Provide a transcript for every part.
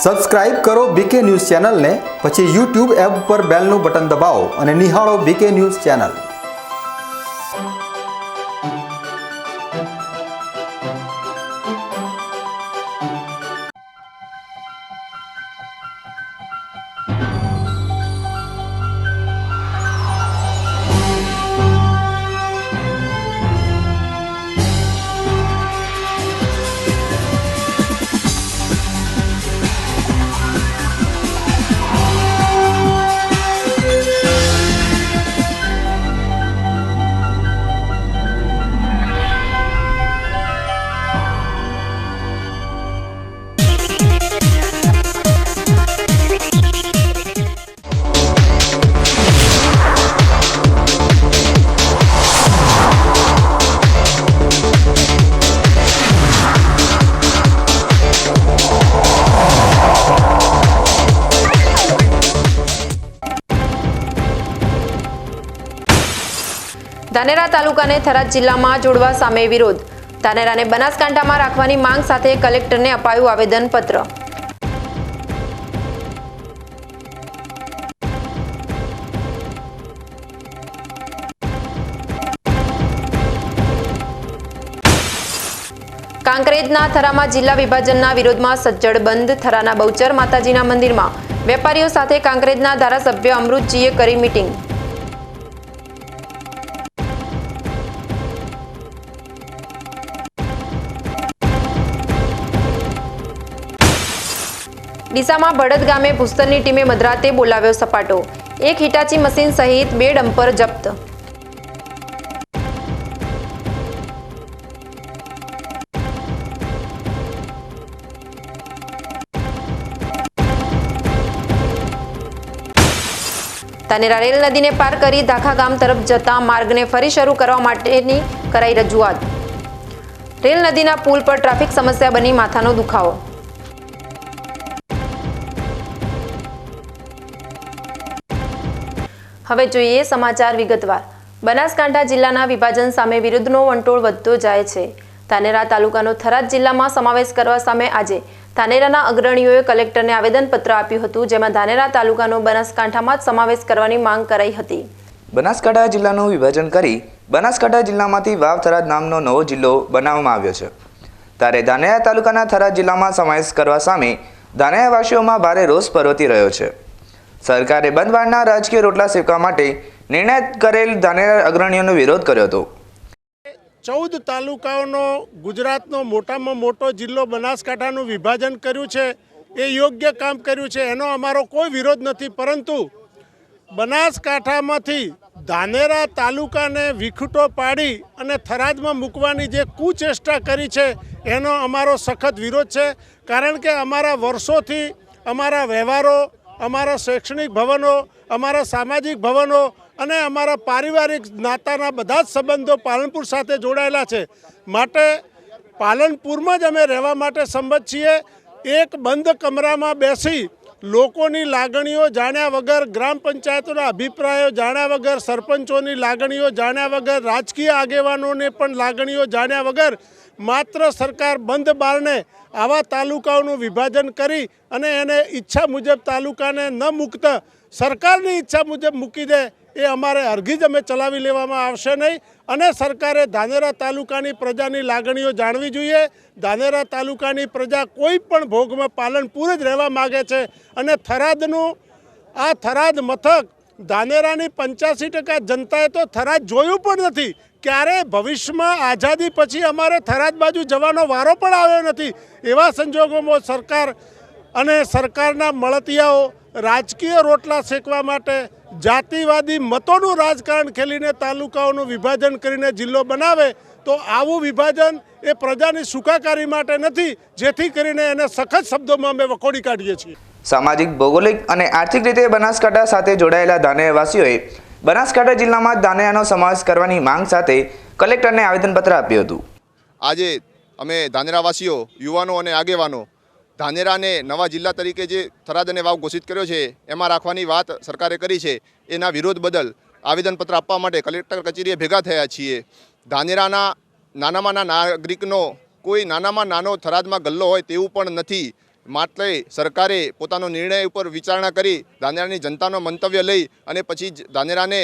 Subscribe કરો બીકે news ચેનલને, પછી YouTube એપ પર બેલનું બટન દબાવો અને નિહાળો બીકે ન્યૂઝ ચેનલ। ધાનેરા તાલુકાને થરાદ જિલ્લામાં જોડવા સામે વિરોધ। ધાનેરાને બનાસકાંઠામાં રાખવાની માંગ સાથે કલેક્ટરને અપાયું આવેદનપત્ર। કાંકરેજના થરામાં જિલ્લા વિભાજનના વિરોધમાં સજ્જડ બંધ। થરાના બહુચર માતાજીના મંદિરમાં વેપારીઓ સાથે કાંકરેજના ધારાસભ્ય અમૃતજીએ કરી મીટિંગ। ડીસામાં ભડદ ગામે ભૂસ્તરની ટીમે મધરાતે બોલાવ્યો સપાટો। એક હિટાચી મશીન સહિત 2 ડમ્પર જપ્ત। ધાનેરા રેલ નદીને પાર કરી દાખા ગામ તરફ જતા માર્ગને ફરી શરૂ કરવા માટેની કરાઈ રજૂઆત। રેલ નદીના પુલ પર ટ્રાફિક સમસ્યા બની માથાનો દુખાવો। હવે જોઈએ સમાચાર વિગતવાર। બનાસકાંઠા જિલ્લાના વિભાજન સામે વિરોધનો વંટોળ વધતો જાય છે। ધાનેરા તાલુકાનો થરાદ જિલ્લામાં સમાવેશ કરવા સામે આજે ધાનેરાના અગ્રણીઓએ કલેક્ટરને આવેદનપત્ર આપ્યું હતું, જેમાં ધાનેરા તાલુકાનો બનાસકાંઠામાં જ સમાવેશ કરવાની માંગ કરાઈ હતી। બનાસકાંઠા જિલ્લાનું વિભાજન કરી બનાસકાંઠા જિલ્લામાંથી વાવ થરાદ નામનો નવો જિલ્લો બનાવવામાં આવ્યો છે, ત્યારે ધાનેરા તાલુકાના થરાદ જિલ્લામાં સમાવેશ કરવા સામે ધાનેરાવાસીઓમાં ભારે રોષ પ્રવર્તી રહ્યો છે। સરકારે બંધવાળના રાજકીય રોટલા સેકવા માટે નિર્ણય કરેલ ધાનેરા અગ્રણીઓનો વિરોધ કર્યો હતો। 14 તાલુકાઓનો ગુજરાતનો મોટામાં મોટો જિલ્લો બનાસકાંઠાનું વિભાજન કર્યું છે, એ યોગ્ય કામ કર્યું છે, એનો અમારો કોઈ વિરોધ નથી। પરંતુ બનાસકાંઠામાંથી ધાનેરા તાલુકાને વિખૂટો પાડી અને થરાદમાં મૂકવાની જે કુચેષ્ટા કરી છે એનો અમારો સખત વિરોધ છે। કારણ કે અમારા વર્ષોથી અમારા વ્યવહારો, અમારા શૈક્ષણિક ભવનો, અમારા સામાજિક ભવનો અને અમારા પારિવારિક નાતાના બધા જ સંબંધો પાલનપુર સાથે જોડાયેલા છે। માટે પાલનપુરમાં જ અમે રહેવા માટે સંમત છીએ। એક બંધ કમરામાં બેસી લોકોની લાગણીઓ જાણ્યા વગર, ગ્રામ પંચાયતોના અભિપ્રાયો જાણ્યા વગર, સરપંચોની લાગણીઓ જાણ્યા વગર, રાજકીય આગેવાનોને પણ લાગણીઓ જાણ્યા વગર માત્ર સરકાર બંધ બારણે આવા તાલુકાઓનું વિભાજન કરી અને એને ઈચ્છા મુજબ તાલુકાને ન મૂકતા સરકારની ઈચ્છા મુજબ મૂકી દે, એ અમારે હરગીજ અમે ચલાવી લેવામાં આવશે નહીં। અને સરકારે ધાનેરા તાલુકાની પ્રજાની લાગણીઓ જાણવી જોઈએ। ધાનેરા તાલુકાની પ્રજા કોઈ પણ ભોગમાં પાલનપુર જ રહેવા માગે છે અને થરાદનું આ થરાદ મથક ધાનેરાની 85% જનતાએ તો થરાદ જોયું પણ નથી। ક્યારે ભવિષ્યમાં આઝાદી પછી અમારે થરાદ બાજુ જવાનો વારો પણ આવ્યો નથી। એવા સંજોગોમાં સરકાર અને સરકારના મળતિયાઓ રાજકીય રોટલા શેકવા માટે જાતિવાદી મતોનું રાજકારણ ખેલીને તાલુકાઓનું વિભાજન કરીને જિલ્લો બનાવે તો આવું વિભાજન એ પ્રજાની સુખાકારી માટે નથી, જેથી કરીને એને સખત શબ્દોમાં અમે વખોડી કાઢીએ છીએ। સામાજિક, ભૌગોલિક અને આર્થિક રીતે બનાસકાંઠા સાથે જોડાયેલા ધાનેરાવાસીઓએ બનાસકાંઠા જિલ્લામાં ધાનેરાનો સમાવેશ કરવાની માંગ સાથે કલેક્ટરને આવેદનપત્ર આપ્યું હતું। આજે અમે ધાનેરાવાસીઓ, યુવાનો અને આગેવાનો ધાનેરાને નવા જિલ્લા તરીકે જે થરાદ અને વાવ ઘોષિત કર્યો છે એમાં રાખવાની વાત સરકારે કરી છે, એના વિરોધ બદલ આવેદનપત્ર આપવા માટે કલેક્ટર કચેરીએ ભેગા થયા છીએ। ધાનેરાના નાનામાં નાના નાગરિકનો કોઈ નાનામાં નાનો થરાદમાં ગલ્લો હોય તેવું પણ નથી। માટે સરકારે પોતાનો નિર્ણય ઉપર વિચારણા કરી ધાનેરાની જનતાનો મંતવ્ય લઈ અને પછી જ ધાનેરાને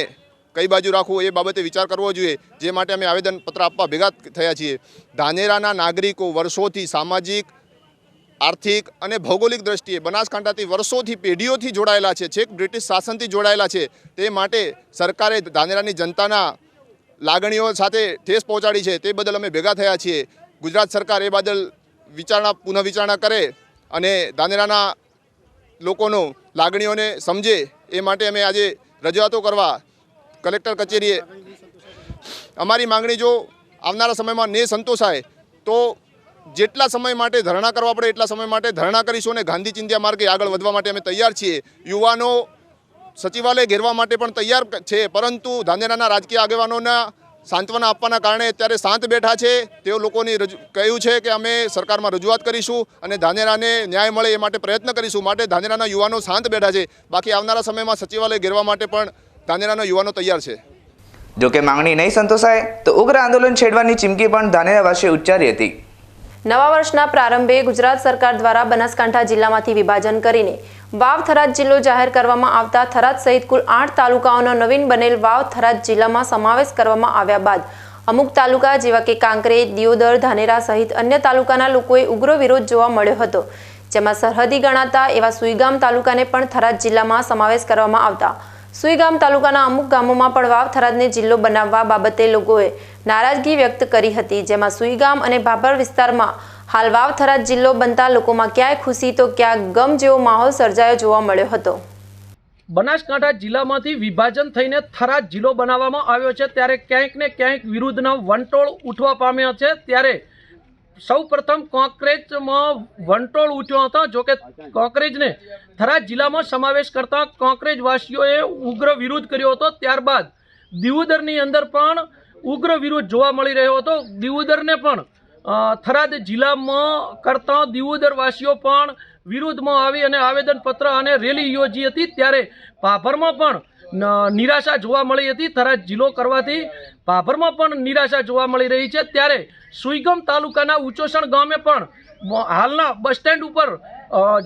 કઈ બાજુ રાખવું એ બાબતે વિચાર કરવો જોઈએ, જે માટે અમે આવેદનપત્ર આપવા ભેગા થયા છીએ. ધાનેરાના નાગરિકો વર્ષોથી સામાજિક, આર્થિક અને ભૌગોલિક દ્રષ્ટિએ બનાસકાંઠાથી વર્ષોથી પેઢીઓથી જોડાયેલા છે, છેક બ્રિટિશ શાસનથી જોડાયેલા છે. તે માટે સરકારે ધાનેરાની જનતાના લાગણીઓ સાથે ઠેસ પહોંચાડી છે. તે બદલ અમે ભેગા થયા છીએ. ગુજરાત સરકાર એ બદલ પુનઃવિચારણા કરે અને ધાનેરાના લોકોનો લાગણીઓને સમજે એ માટે અમે આજે રજૂઆતો કરવા કલેક્ટર કચેરીએ. અમારી માંગણી જો આવનારા સમયમાં ને સંતોષાય તો જેટલા સમય માટે ધરણા કરવા પડે એટલા સમય માટે ધરણા કરીશું અને ગાંધી ચિંધ્યા માર્ગે આગળ વધવા માટે અમે તૈયાર છીએ. યુવાનો સચિવાલય ઘેરવા માટે પણ તૈયાર છે, પરંતુ ધાનેરાના રાજકીય આગેવાનોના સાંત્વના આપવાના કારણે અત્યારે શાંત બેઠા છે. તેઓ લોકોની કહ્યું છે કે અમે સરકારમાં રજૂઆત કરીશું અને ધાનેરાને ન્યાય મળે એ માટે પ્રયત્ન કરીશું. માટે ધાનેરાના યુવાનો શાંત બેઠા છે. બાકી આવનારા સમયમાં સચિવાલય ઘેરવા માટે પણ ધાનેરાના યુવાનો તૈયાર છે. જોકે માંગણી નહીં સંતોષાય તો ઉગ્ર આંદોલન છેડવાની ચીમકી પણ ધાનેરાવાસીએ ઉચ્ચારી હતી. નવા વર્ષના પ્રારંભે ગુજરાત સરકાર દ્વારા બનાસકાંઠા જિલ્લામાંથી વિભાજન કરીને વાવ થરાદ જિલ્લો જાહેર કરવામાં આવતા થરાદ સહિત કુલ 8 તાલુકાઓનો નવીન બનેલ વાવ થરાદ જિલ્લામાં સમાવેશ કરવામાં આવ્યા બાદ અમુક તાલુકા જેવા કે કાંકરેજ, દિયોદર, ધાનેરા સહિત અન્ય તાલુકાના લોકોએ ઉગ્ર વિરોધ જોવા મળ્યો હતો. જેમાં સરહદી ગણાતા એવા સુઈગામ તાલુકાને પણ થરાદ જિલ્લામાં સમાવેશ કરવામાં આવતા સુઈગામ તાલુકાના અમુક ગામોમાં પણ વાવ થરાદને જિલ્લો બનાવવા બાબતે લોકોએ નારાજગી વ્યક્ત કરી હતી. જેમાં સુઈગામ અને ભાભર વિસ્તારમાં હાલ વાવ થરાદ જિલ્લો બનતા લોકોમાં ક્યાંય ખુશી તો ક્યાંક ગમ જેવો માહોલ સર્જાયો જોવા મળ્યો હતો. બનાસકાંઠા જિલ્લામાંથી વિભાજન થઈને થરાદ જિલ્લો બનાવવામાં આવ્યો છે, ત્યારે ક્યાંક ને ક્યાંક વિરુદ્ધના વંટોળ ઉઠવા પામ્યા છે. ત્યારે સૌપ્રથમ કોંકરેજમાં વંટોળ ઉઠ્યો હતો. જોકે કોંકરેજને થરાદ જિલ્લામાં સમાવેશ કરતા કોંકરેજવાસીઓએ ઉગ્ર વિરોધ કર્યો હતો. ત્યારબાદ દિયોદરની અંદર પણ ઉગ્ર વિરોધ જોવા મળી રહ્યો હતો. દિયોદરને પણ થરાદ જિલ્લામાં કરતા દિયોદરવાસીઓ પણ વિરોધમાં આવી અને આવેદનપત્ર અને રેલી યોજી હતી. ત્યારે ભાભરમાં પણ નિરાશા જોવા મળી હતી. થરાદ જિલ્લો કરવાથી ભાભરમાં પણ નિરાશા જોવા મળી રહી છે. ત્યારે સુઈગામ તાલુકાના ઉચોસણ ગામે પણ હાલના બસ સ્ટેન્ડ ઉપર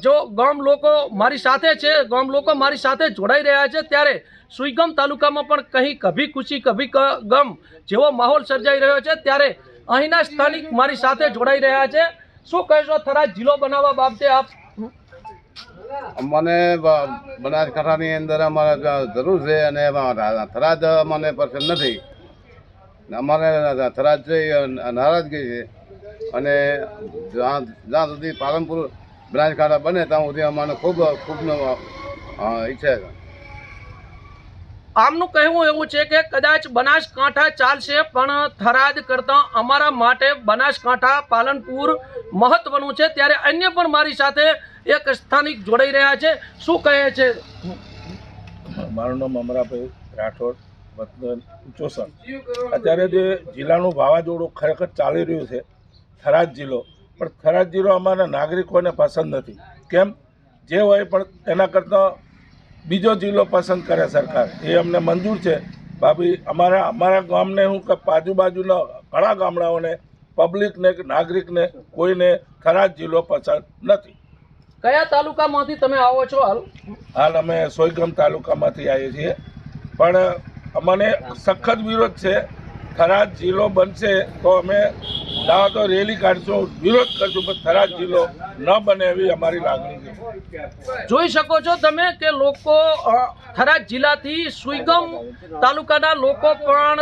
જો ગામ લોકો મારી સાથે છે, ગામ લોકો મારી સાથે જોડાઈ રહ્યા છે. ત્યારે સુઈગામ તાલુકામાં પણ કંઈ કભી ખુશી કભી ગમ જેવો માહોલ સર્જાઈ રહ્યો છે. ત્યારે અહીંના સ્થાનિક મારી સાથે જોડાઈ રહ્યા છે. શું કહેશો થરાદ જિલ્લો બનાવવા બાબતે આપ? મને બનાસકાંઠાની અંદર અમારે જરૂર છે અને થરાદ મને પસંદ નથી. અમારે થરાદ નારાજગી છે અને જ્યાં સુધી પાલનપુર બનાસકાંઠા બને ત્યાં સુધી અમારે ખૂબ ઈચ્છા છે. આમનું કહેવું એવું છે કે કદાચ બનાસકાંઠા ચાલશે, પણ થરાદ કરતાં અમારા માટે બનાસકાંઠા પાલનપુર મહત્વનું છે. ત્યારે અન્ય પણ મારી સાથે એક સ્થાનિક જોડાઈ રહ્યા છે. શું કહે છે? મારું નામ અમરાભાઈ રાઠોડ, વતન ઉચોસણ. અત્યારે જે જિલ્લાનું વાવાઝોડું ખરેખર ચાલી રહ્યું છે થરાદ જિલ્લો, પણ થરાદ જિલ્લો અમારા નાગરિકોને પસંદ નથી. કેમ? જે હોય પણ એના કરતાં બીજો જિલ્લો પસંદ કરે સરકાર, એ અમને મંજૂર છે. બાકી અમારા ગામને હું કે આજુબાજુના ઘણા ગામડાઓને, પબ્લિકને, નાગરિકને કોઈને થરાદ જિલ્લો પસંદ નથી. કયા તાલુકામાંથી તમે આવો છો? હાલ અમે સોઈગામ તાલુકામાંથી આવીએ છીએ, પણ અમને સખત વિરોધ છે. થરાદ જિલ્લો બનશે તો અમે દાવા તો રેલી કાઢશું, વિરોધ કરશું, પણ થરાદ જિલ્લો ન બને એવી અમારી લાગણી છે. જોઈ શકો છો તમે કે લોકો થરાદ જિલ્લાથી સુઈગામ તાલુકાના લોકો પણ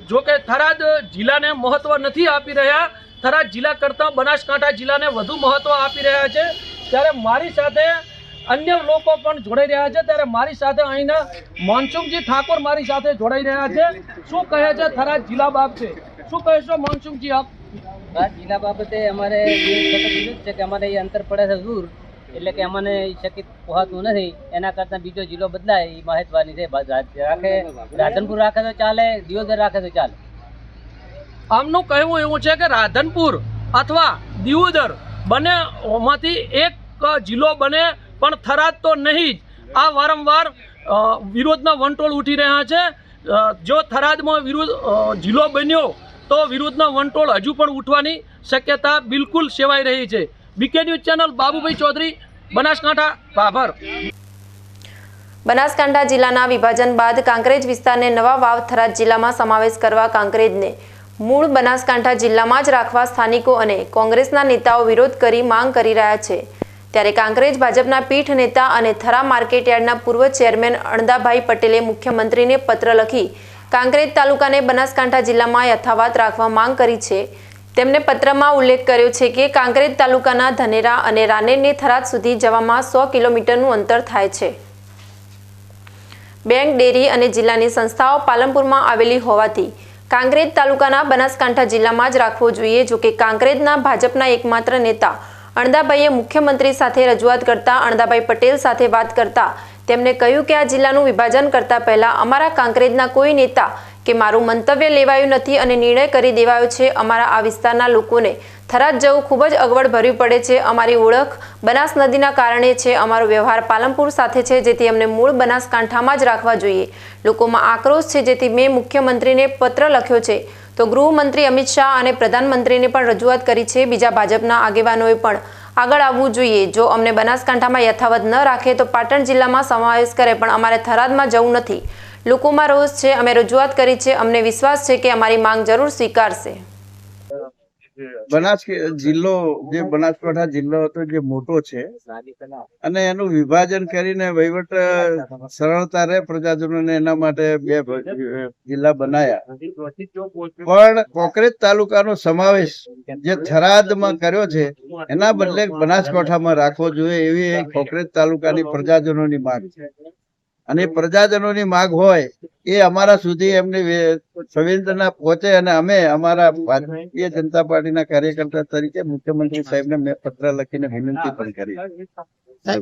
જો કે થરાદ જિલ્લાને મહત્વ નથી આપી રહ્યા. થરાદ જિલ્લા કરતાં બનાસકાંઠા જિલ્લાને વધુ મહત્વ આપી રહ્યા છે. ત્યારે મારી સાથે અન્ય લોકો પણ જોડાઈ રહ્યા છે. ત્યારે મારી સાથે અહીંના મોનસુમજી ઠાકોર મારી સાથે જોડાઈ રહ્યા છે. શું કહે છે થરાદ જિલ્લા બાબતે? શું કહેશો મોનસુમજી આપ? થરાદ જિલ્લા બાબતે અમારે વિરોધ છે કે અમારે એ અંતર પડે છે દૂર, એટલે કે અમને શક્ય પહોંચતું નથી. એના કરતાં બીજો જિલ્લો બદલાય એ મહત્વની છે. રાખે રાધનપુર રાખે તો ચાલે, દિયોદર રાખે તો ચાલે. આમનું કહેવું એવું છે કે રાધનપુર અથવા દિયોદર બંનેમાંથી એક જિલ્લો બને, પણ થરાદ તો નહીં જ. આ વારંવાર વિરોધના વંટોળ ઉઠી રહ્યા છે. જો થરાદમાં જિલ્લો બન્યો તો વિરોધના વંટોળ હજુ પણ ઉઠવાની શક્યતા બિલકુલ સેવાઈ રહી છે. BK news channel Babubhai Chaudhari, Banaskantha, Bhabhar. Banaskantha જિલ્લાના વિભાજન બાદ કાંકરેજ વિસ્તારને નવા વાવ થરાદ જિલ્લામાં સમાવેશ કરવા કાંકરેજને મૂળ બનાસકાંઠા જિલ્લામાં જ રાખવા સ્થાનિકો અને કોંગ્રેસના નેતાઓ વિરોધ કરી માંગ કરી રહ્યા છે. ત્યારે કાંકરેજ ભાજપના પીઠ નેતા અને થરા માર્કેટયાર્ડના પૂર્વ ચેરમેન અણદાભાઈ પટેલે મુખ્યમંત્રીને પત્ર લખી કાંકરેજ તાલુકાને બનાસકાંઠા જિલ્લામાં યથાવત રાખવા માંગ કરી છે. તેમણે પત્રમાં ઉલ્લેખ કર્યો છે કે કાંકરેજ તાલુકાના ધનેરા અને રાનેરને થરાદ સુધી જવામાં 100 કિલોમીટરનું અંતર થાય છે. બેંક, ડેરી અને જિલ્લાની સંસ્થાઓ પાલનપુરમાં આવેલી હોવાથી કાંકરેજ તાલુકાના બનાસકાંઠા જિલ્લામાં જ રાખવો જોઈએ. જોકે કાંકરેજના ભાજપના એકમાત્ર નેતા અણદાભાઈએ મુખ્યમંત્રી સાથે રજૂઆત કરતા અણદાભાઈ પટેલ સાથે વાત કરતા તેમણે કહ્યું કે આ જિલ્લાનું વિભાજન કરતા પહેલા અમારા કાંકરેજના કોઈ નેતા કે મારું મંતવ્ય લેવાયું નથી અને નિર્ણય કરી દેવાયો છે. અમારા આ વિસ્તારના લોકોને થરાદ જવું ખૂબ જ અગવડ ભરવી પડે છે. અમારી ઓળખ બનાસ નદીના કારણે છે. અમારો વ્યવહાર પાલનપુર સાથે છે, જેથી અમને મૂળ બનાસકાંઠામાં જ રાખવા જોઈએ. લોકોમાં આક્રોશ છે, જેથી મેં મુખ્યમંત્રીને પત્ર લખ્યો છે. તો ગૃહમંત્રી અમિત શાહ અને પ્રધાનમંત્રીને પણ રજૂઆત કરી છે. બીજા ભાજપના આગેવાનોએ પણ આગળ આવવું જોઈએ. જો અમને બનાસકાંઠામાં યથાવત ન રાખે તો પાટણ જિલ્લામાં સમાવેશ કરે, પણ અમારે થરાદમાં જવું નથી. લોકોમાં રોષ છે. અમે રજૂઆત કરી છે. અમને વિશ્વાસ છે કે અમારી માંગ જરૂર સ્વીકારશે. જિલ્લો જે બનાસકાંઠા જિલ્લો હતો જે મોટો છે અને એનું વિભાજન કરીને વહીવટ સરળતા રહે પ્રજાજનોને, એના માટે 2 જિલ્લા બનાયા. પણ કોંકરેજ તાલુકાનો સમાવેશ જે થરાદમાં કર્યો છે એના બદલે બનાસકાંઠામાં રાખવો જોઈએ એવી કોંકરેજ તાલુકાની પ્રજાજનોની માંગ છે. અને પ્રજાજનોની માંગ હોય એ અમારા સુધી એમની સંવેદના પહોંચે અને અમે અમારા ભારતીય જનતા પાર્ટીના કાર્યકર્તા તરીકે મુખ્યમંત્રી સાહેબને મેં પત્ર લખીને વિનંતી પણ કરી.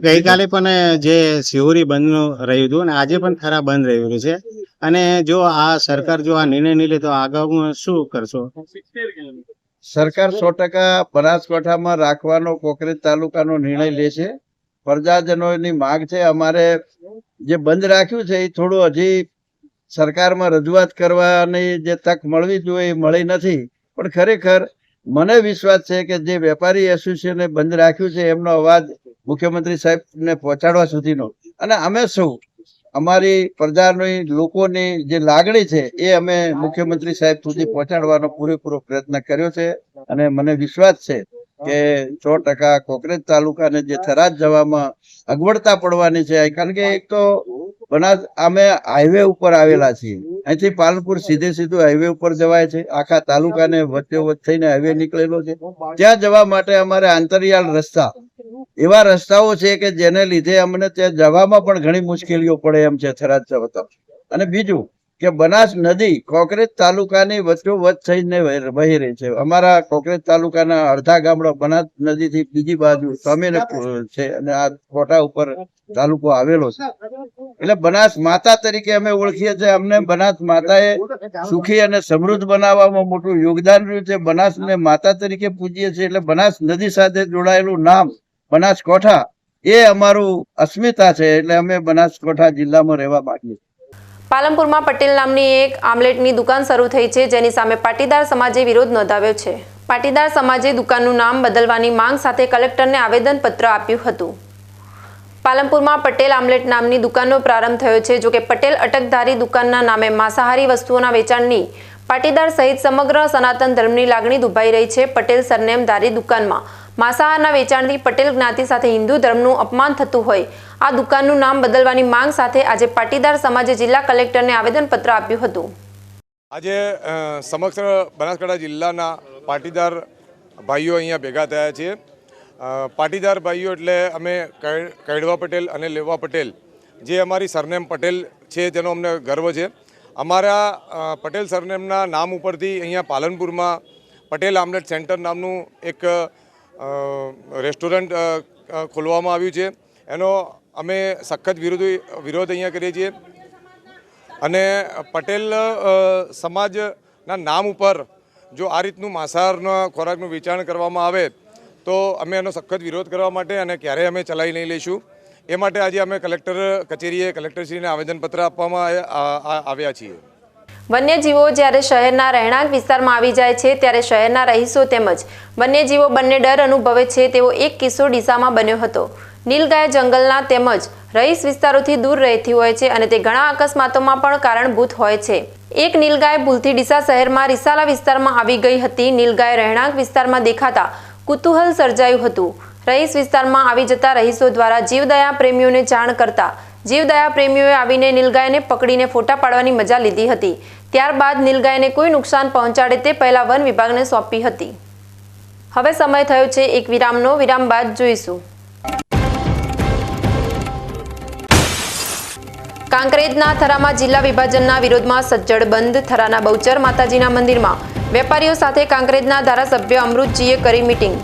ગઈકાલે પણ જે શિહોરી બંધ રહ્યું હતું અને આજે પણ થરા બંધ રહ્યું છે, અને જો આ સરકાર જો આ નિર્ણય નહીં લે તો આગળ શું કરશો? સરકાર 100% બનાસકાંઠામાં રાખવાનો કોંકરેજ તાલુકાનો નિર્ણય લેશે. પ્રજાજનોની માંગ છે. અમારે જે બંધ રાખ્યું છે એ થોડું હજી સરકારમાં રજૂઆત કરવાની જે તક મળવી જોઈએ એ મળી નથી. પણ ખરેખર મને વિશ્વાસ છે કે જે વેપારી એસોસિએશને બંધ રાખ્યું છે એમનો અવાજ મુખ્યમંત્રી સાહેબને પહોંચાડવા સુધીનો, અને અમે સૌ અમારી પ્રજાની લોકોની જે લાગણી છે એ અમે મુખ્યમંત્રી સાહેબ સુધી પહોંચાડવાનો પૂરેપૂરો પ્રયત્ન કર્યો છે. અને મને વિશ્વાસ છે કે 100% કોંકરેજ તાલુકાને જે થરાદ જવામાં અગવડતા પડવાની છે, કારણ કે એક તો અમે હાઈવે ઉપર આવેલા છીએ. અહીંથી પાલનપુર સીધું હાઈવે ઉપર જવાય છે. આખા તાલુકાને વચ્ચોવચ્ચ થઈને હાઈવે નીકળેલો છે. ત્યાં જવા માટે અમારે આંતરિયાળ રસ્તા, એવા રસ્તાઓ છે કે જેને લીધે અમને ત્યાં જવામાં પણ ઘણી મુશ્કેલીઓ પડે એમ છે થરાદ જતા. અને બીજું કે બનાસ નદી કોંકરેજ તાલુકાની વચ્ચોવચ્ચ થઈને વહી રહી છે. અમારા કોંકરેજ તાલુકાના અડધા ગામડા બનાસ નદીથી બીજી બાજુ સામેને છે અને આ કોટા ઉપર તાલુકો આવેલો છે. એટલે બનાસ માતા તરીકે અમે ઓળખીએ છીએ. અમને બનાસ માતાએ સુખી અને સમૃદ્ધ બનાવવામાં મોટું યોગદાન રહ્યું છે. બનાસને માતા તરીકે પૂજીએ છીએ. એટલે બનાસ નદી સાથે જોડાયેલું નામ બનાસકાંઠા એ અમારું અસ્મિતા છે. એટલે અમે બનાસકાંઠા જિલ્લામાં રહેવા માંગીએ છીએ. પાલનપુરમાં પટેલ નામની એક આમલેટની દુકાન શરૂ થઈ છે, જેની સામે પાટીદાર સમાજે વિરોધ નોંધાવ્યો છે. પાટીદાર સમાજે દુકાનનું નામ બદલવાની માંગ સાથે કલેક્ટરને આવેદનપત્ર આપ્યું હતું. પાલનપુરમાં પટેલ આમલેટ નામની દુકાનનો પ્રારંભ થયો છે. જોકે પટેલ અટકધારી દુકાનના નામે માંસાહારી વસ્તુઓના વેચાણની પાટીદાર સહિત સમગ્ર સનાતન ધર્મની લાગણી દુભાઈ રહી છે. પટેલ સરનેમધારી દુકાનમાં માંસાહારના વેચાણથી પટેલ જ્ઞાતિ સાથે હિન્દુ ધર્મનું અપમાન થતું હોય આ દુકાનનું નામ બદલવાની માંગ સાથે આજે પાટીદાર સમાજે જિલ્લા કલેક્ટરને આવેદનપત્ર આપ્યું હતું. આજે સમગ્ર બનાસકાંઠા જિલ્લાના પાટીદાર ભાઈઓ અહીંયા ભેગા થયા છીએ. પાટીદાર ભાઈઓ એટલે અમે કૈડવા પટેલ અને લેવા પટેલ, જે અમારી સરનેમ પટેલ છે તેનો અમને ગર્વ છે. અમારા પટેલ સરનેમના નામ ઉપરથી અહીંયા પાલનપુરમાં પટેલ આમલેટ સેન્ટર નામનું એક રેસ્ટોરન્ટ ખોલવામાં આવ્યું છે. એનો અમે સખત વિરોધ અહીંયા કરીએ છીએ. અને પટેલ સમાજના નામ ઉપર જો આ રીતનું માંસાહારના ખોરાકનું વેચાણ કરવામાં આવે તો અમે એનો સખત વિરોધ કરવા માટે અને ક્યારેય અમે ચલાવી નહીં લઈશું. એ માટે આજે અમે કલેક્ટર કચેરીએ કલેક્ટરશ્રીને આવેદનપત્ર આપવામાં આવ્યા છીએ. વન્યજીવો જ્યારે શહેરના રહેણાંક વિસ્તારમાં આવી જાય છે ત્યારે શહેરના રહીશો તેમજ વન્યજીવો બંને ડર અનુભવે છે તેવો એક કિસ્સો ડીસામાં બન્યો હતો. નીલગાય જંગલના તેમજ રહીશ વિસ્તારોથી દૂર રહેતી હોય છે અને તે ઘણા અકસ્માતોમાં પણ કારણભૂત હોય છે. એક નીલગાય ભૂલથી ડીસા શહેરમાં રિસાલા વિસ્તારમાં આવી ગઈ હતી. નીલગાય રહેણાંક વિસ્તારમાં દેખાતા કુતૂહલ સર્જાયું હતું. રહીશ વિસ્તારમાં આવી જતા રહીશો દ્વારા જીવદયા પ્રેમીઓને જાણ કરતા જીવદયા પ્રેમીઓએ આવીને નીલગાયને પકડીને ફોટા પાડવાની મજા લીધી હતી. ત્યારબાદ નીલગાયને કોઈ નુકસાન પહોંચાડે તે પહેલા વન વિભાગને સોંપી હતી. હવે સમય થયો છે એક વિરામનો. વિરામ બાદ જોઈશું. કાંકરેજના થરામાં જિલ્લા વિભાજનના વિરોધમાં સજ્જડ બંધ. થરાના બહુચર માતાજીના મંદિરમાં વેપારીઓ સાથે કાંકરેજના ધારાસભ્ય અમૃતજીએ કરી મીટિંગ.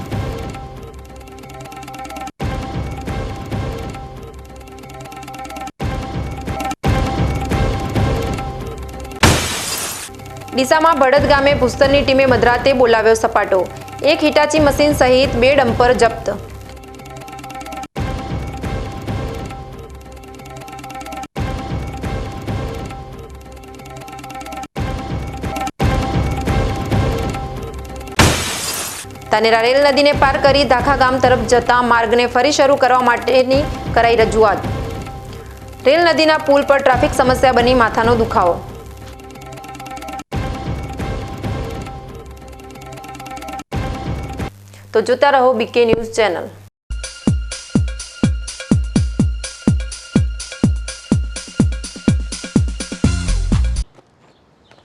ડીસામાં ભડદ ગામે ભૂસ્તરની ટીમે મધરાતે બોલાવ્યો સપાટો. એક હિટાચી મશીન સહિત 2 ડમ્પર જપ્ત. તાનેરા રેલ નદીને પાર કરી દાખા ગામ તરફ જતા માર્ગને ફરી શરૂ કરવા માટેની કરાઈ રજૂઆત. રેલ નદીના પુલ પર ટ્રાફિક સમસ્યા બની માથાનો દુખાવો. તો જોતા રહો BK news channel.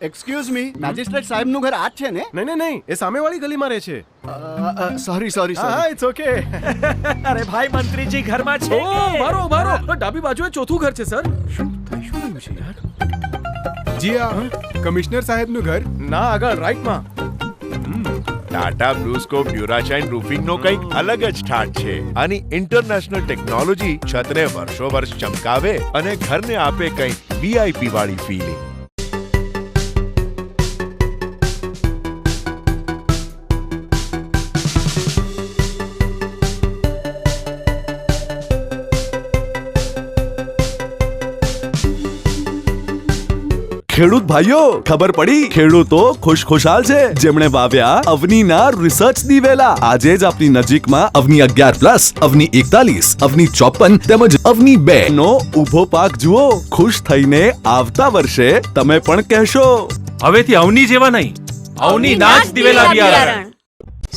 Excuse me, magistrate સાહેબનું ઘર આ જ છે ને? નહીં, એ સામેવાળી ગલીમાં રહે છે. સોરી. હા, ઇટ્સ ઓકે. અરે ભાઈ, મંત્રીજી ઘરમાં છે. ઓ મારો ડાબી બાજુએ ચોથું ઘર છે સર. શું થયું છે યાર? જી હા, કમિશનર સાહેબનું ઘર. ના, આગળ રાઈટમાં. ટાટા બ્લુસ્કોપ ડ્યુરાશાઇન રૂફિંગનો કંઈક અલગ જ ઠાઠ છે. આની ઇન્ટરનેશનલ ટેકનોલોજી છતને વર્ષો વર્ષ ચમકાવે અને ઘરને આપે કંઈક વીઆઈપી વાળી ફીલિંગ. ખેડૂત ભાઈઓ, ખબર પડી? ખેડૂતો ખુશખુશાલ છે જેમણે વાવ્યા અવનીના રિસર્ચ દિવેલા. આજે જ આપની નજીકમાં અવની 11+, અવની 41, અવની 54 તેમજ અવની 2 નો ઊભો પાક જુઓ. ખુશ થઈને આવતા વર્ષે તમે પણ કહેશો, હવેથી અવની જેવા નહીં, અવની ના જ દિવેલા બિયારણ.